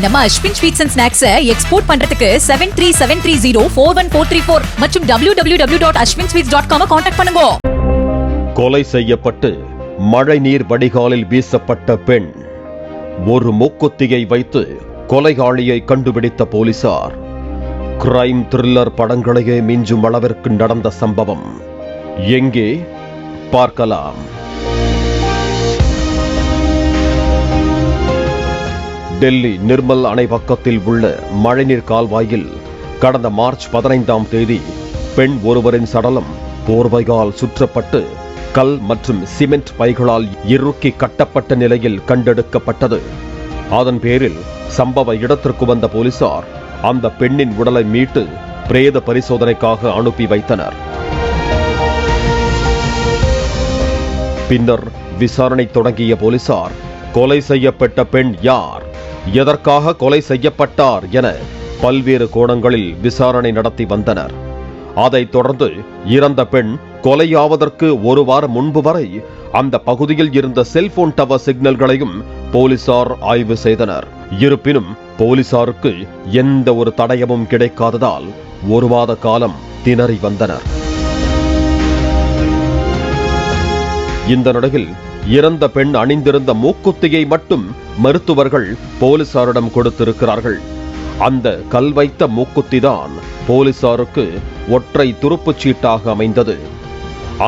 நம்ம Ashwin sweets and snacks export பண்றதுக்கு 7373041434 மற்றும் www.ashwinsweets.com கான்டாக்ட் பண்ணுங்க. கொலை செய்யப்பட்டு மழை நீர் வடிகாலில் வீசப்பட்ட பெண். ஒரு மூக்குத்தியை வைத்து கொலையாளியை கண்டுபிடித்த போலீசார். கிரைம் த்ரில்லர் படங்களையே மிஞ்சும் அளவிற்கு நடந்த சம்பவம். எங்கே பார்க்கலாம். டெல்லி நிர்மல் அணை பக்கத்தில் உள்ள மழைநீர் கால்வாயில் கடந்த மார்ச் 15ஆம் தேதி பெண் ஒருவரின் சடலம் போர்வையால் சுற்றப்பட்டு கல் மற்றும் சிமெண்ட் பைகளால் இறுக்கி கட்டப்பட்ட நிலையில் கண்டெடுக்கப்பட்டது. அதன் பேரில் சம்பவ இடத்திற்கு வந்த போலீசார் அந்த பெண்ணின் உடலை மீட்டு பிரேத பரிசோதனைக்காக அனுப்பி வைத்தனர். பின்னர் விசாரணை தொடங்கிய போலீசார் கொலை செய்யப்பட்ட பெண் யார், எதற்காக கொலை செய்யப்பட்டார் என பல்வேறு கோணங்களில் விசாரணை நடத்தி வந்தனர். அதைத் தொடர்ந்து இறந்த பெண் கொலையாவதற்கு ஒரு வாரம் முன்பு வரை அந்த பகுதியில் இருந்த செல்போன் டவர் சிக்னல்களையும் போலீசார் ஆய்வு செய்தனர். இருப்பினும் போலீசாருக்கு எந்த ஒரு தடயமும் கிடைக்காததால் ஒரு மாத காலம் திணறி வந்தனர். இந்த நிலையில் இறந்த பெண் அணிந்திருந்த மூக்குத்தியை மட்டும் மருத்துவர்கள் போலீசாரிடம் கொடுத்திருக்கிறார்கள். அந்த கல் வைத்த மூக்குத்திதான் போலீசாருக்கு ஒற்றை துருப்புச் சீட்டாக அமைந்தது.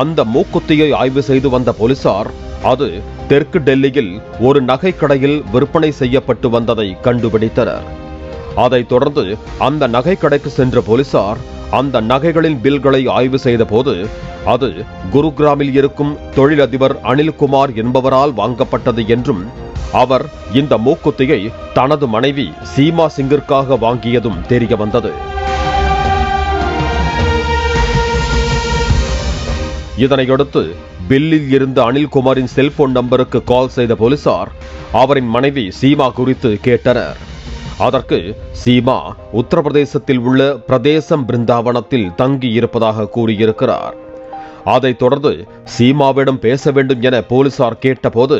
அந்த மூக்குத்தியை ஆய்வு செய்து வந்த போலீசார் அது தெற்கு டெல்லியில் ஒரு நகை கடையில் விற்பனை செய்யப்பட்டு வந்ததை கண்டுபிடித்தனர். அதைத் தொடர்ந்து அந்த நகை கடைக்கு சென்ற போலீசார் அந்த நகைகளின் பில்களை ஆய்வு செய்த போது அது குருகிராமில் இருக்கும் தொழிலதிபர் அனில்குமார் என்பவரால் வாங்கப்பட்டது என்றும் அவர் இந்த மூக்குத்தியை தனது மனைவி சீமா சிங்கிற்காக வாங்கியதும் தெரிய வந்தது. இதனையடுத்து பில்லில் இருந்த அனில்குமாரின் செல்போன் நம்பருக்கு கால் செய்த போலீசார் அவரின் மனைவி சீமா குறித்து கேட்டனர். அதற்கு சீமா உத்தரப்பிரதேசத்தில் உள்ள பிரதேசம் பிருந்தாவனத்தில் தங்கி இருப்பதாக கூறியிருக்கிறார். அதைத் தொடர்ந்து சீமாவிடம் பேச வேண்டும் என போலீசார் கேட்டபோது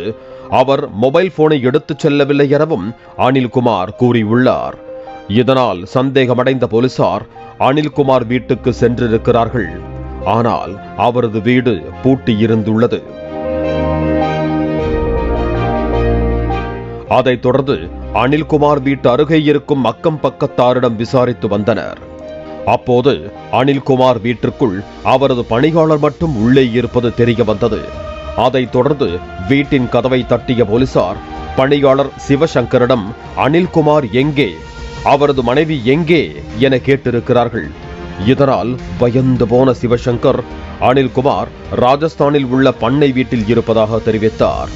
அவர் மொபைல் போனை எடுத்துச் செல்லவில்லை எனவும் அனில்குமார் கூறியுள்ளார். இதனால் சந்தேகமடைந்த போலீசார் அனில்குமார் வீட்டுக்கு சென்றிருக்கிறார்கள். ஆனால் அவரது வீடு பூட்டியிருந்துள்ளது. அதைத் தொடர்ந்து அனில்குமார் வீட்டு அருகே இருக்கும் அக்கம் பக்கத்தாரிடம் விசாரித்து வந்தனர். அப்போது அனில்குமார் வீட்டிற்குள் அவரது பணியாளர் மட்டும் உள்ளே இருப்பது தெரிய வந்தது. அதைத் தொடர்ந்து வீட்டின் கதவை தட்டிய போலீசார் பணியாளர் சிவசங்கரிடம் அனில்குமார் எங்கே, அவரது மனைவி எங்கே என கேட்டிருக்கிறார்கள். இதனால் பயந்து போன சிவசங்கர் அனில்குமார் ராஜஸ்தானில் உள்ள பண்ணை வீட்டில் இருப்பதாக தெரிவித்தார்.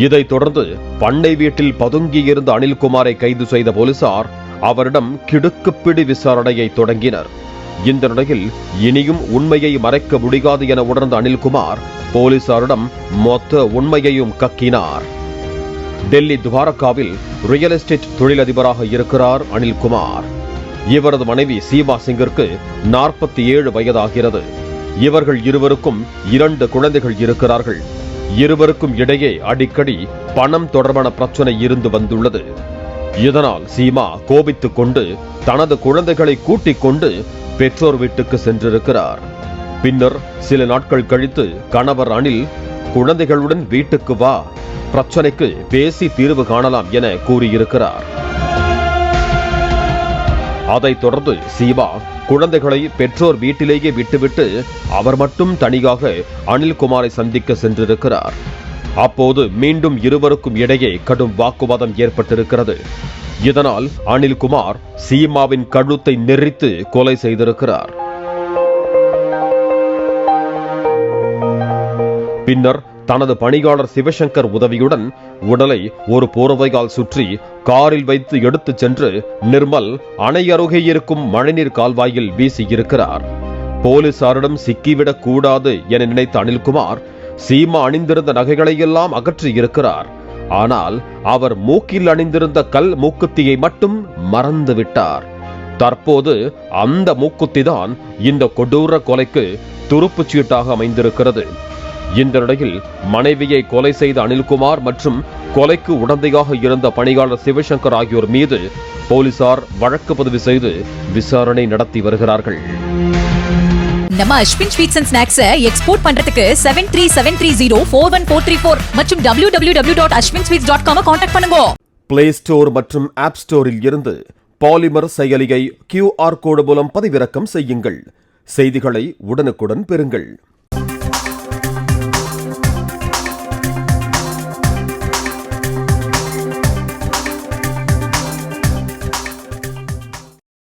இதைத் தொடர்ந்து பண்ணை வீட்டில் பதுங்கியிருந்த அனில்குமாரை கைது செய்த போலீசார் அவரிடம் கிடுக்குப்பிடி விசாரணையை தொடங்கினர். இந்த நிலையில் இனியும் உண்மையை மறைக்க முடியாது என உணர்ந்த அனில்குமார் போலீசாரிடம் மொத்த உண்மையையும் கக்கினார். டெல்லி துவாரகாவில் ரியல் எஸ்டேட் தொழிலதிபராக இருக்கிறார் அனில்குமார். இவரது மனைவி சீமா சிங்கிற்கு 47 வயதாகிறது. இவர்கள் இருவருக்கும் 2 குழந்தைகள் இருக்கிறார்கள். இருவருக்கும் இடையே அடிக்கடி பணம் தொடர்பான பிரச்சனை இருந்து வந்துள்ளது. இதனால் சீமா கோபித்துக் கொண்டு தனது குழந்தைகளை கூட்டிக் கொண்டு பெற்றோர் வீட்டுக்கு சென்றிருக்கிறார். பின்னர் சில நாட்கள் கழித்து கணவர் அனில் குழந்தைகளுடன் வீட்டுக்கு வா, பிரச்சனைக்கு பேசி தீர்வு காணலாம் என கூறியிருக்கிறார். அதைத் தொடர்ந்து சீமா குழந்தைகளை பெற்றோர் வீட்டிலேயே விட்டுவிட்டு அவர் மட்டும் தனியாக அனில்குமாரை சந்திக்க சென்றிருக்கிறார். அப்போது மீண்டும் இருவருக்கும் இடையே கடும் வாக்குவாதம் ஏற்பட்டிருக்கிறது. இதனால் அனில்குமார் சீமாவின் கழுத்தை நெரித்து கொலை செய்திருக்கிறார். பின்னர் தனது பணியாளர் சிவசங்கர் உதவியுடன் உடலை ஒரு போர்வையால் சுற்றி காரில் வைத்து எடுத்துச் சென்று நிர்மல் அணை அருகே இருக்கும் மழைநீர் கால்வாயில் வீசியிருக்கிறார். போலீசாரிடம் சிக்கிவிடக் கூடாது என நினைத்த அனில்குமார் சீமா அணிந்திருந்த நகைகளை எல்லாம் அகற்றி இருக்கிறார். ஆனால் அவர் மூக்கில் அணிந்திருந்த கல் மூக்குத்தியை மட்டும் மறந்து விட்டார். தற்போது அந்த மூக்குத்திதான் இந்த கொடூர கொலைக்கு துருப்புச் சீட்டாக அமைந்திருக்கிறது. இந்த நிலையில் மனைவியை கொலை செய்த அனில்குமார் மற்றும் கொலைக்கு உடந்தையாக இருந்த பணியாளர் சிவசங்கர் ஆகியோர் மீது போலீசார் வழக்கு பதிவு செய்து விசாரணை நடத்தி வருகிறார்கள். நம்ம Ashwin sweets and snacks export பண்றதுக்கு 7370414434 மற்றும் www.ashwinsweets.com கான்டாக்ட் பண்ணுங்க. பிளே ஸ்டோர் மற்றும் ஆப் ஸ்டோரில் இருந்து பாலிமர் செயலியை QR கோடு மூலம் பதிவிறக்கம் செய்யுங்கள். செய்திகளை உடனுக்குடன் பெறுங்கள்.